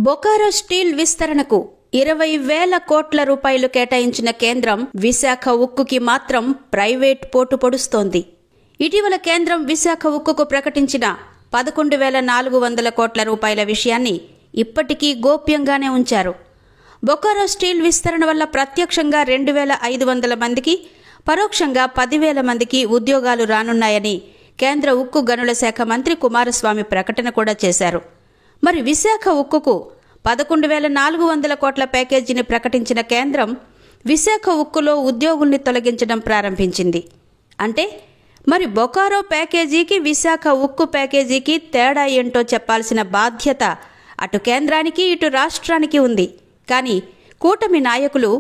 Bokaro steel విస్తరణకు 20,000 కోట్ల రూపాయలు కేటాయించిన కేంద్రం విశాఖ ఉక్కుకి మాత్రం ప్రైవేట్ పోటు పొడుస్తోంది. ఇటీవల కేంద్రం విశాఖ ఉక్కుకు ప్రకటించిన 11,400 కోట్ల రూపాయల విషయాన్ని ఇప్పటికీ గోప్యంగానే ఉంచారు. బొకారో స్టీల్ విస్తరణ వల్ల ప్రత్యక్షంగా 2,500 మందికి, పరోక్షంగా 10,000 మందికి ఉద్యోగాలు రానున్నాయని కేంద్ర ఉక్కు గనుల శాఖ మంత్రి కుమారస్వామి ప్రకటన కూడా చేశారు. మరి విశాఖ ఉక్కుకు 11,400 కోట్ల ప్యాకేజీని ప్రకటించిన కేంద్రం విశాఖ ఉక్కులో ఉద్యోగుల్ని తొలగించడం ప్రారంభించింది. అంటే మరి బొకారో ప్యాకేజీకి విశాఖ ఉక్కు ప్యాకేజీకి తేడా ఏంటో చెప్పాల్సిన బాధ్యత అటు కేంద్రానికి ఇటు రాష్ట్రానికి ఉంది. కానీ కూటమి నాయకులు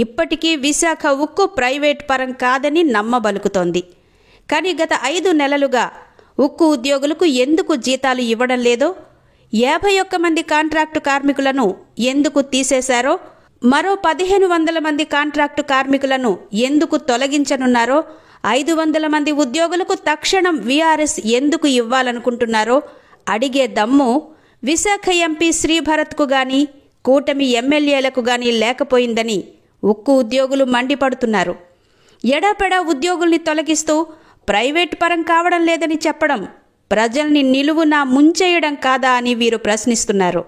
ఇప్పటికీ విశాఖ ఉక్కు ప్రైవేట్ పరం కాదని నమ్మబలుకుతోంది. కానీ గత 5 నెలలుగా ఉక్కు ఉద్యోగులకు ఎందుకు జీతాలు ఇవ్వడం లేదో, 51 మంది కాంట్రాక్టు కార్మికులను ఎందుకు తీసేశారో, మరో 1,500 మంది కాంట్రాక్టు కార్మికులను ఎందుకు తొలగించనున్నారో, 500 మంది ఉద్యోగులకు తక్షణం వీఆర్ఎస్ ఎందుకు ఇవ్వాలనుకుంటున్నారో అడిగే దమ్ము విశాఖ ఎంపీ శ్రీభరత్కు గాని కూటమి ఎమ్మెల్యేలకు గాని లేకపోయిందని ఉక్కు ఉద్యోగులు మండిపడుతున్నారు. ఎడాపెడా ఉద్యోగుల్ని తొలగిస్తూ ప్రైవేట్ పరం కావడం లేదని చెప్పడం ప్రజల్ని నిలువునా ముంచేయడం కాదా అని వీరు ప్రశ్నిస్తున్నారు.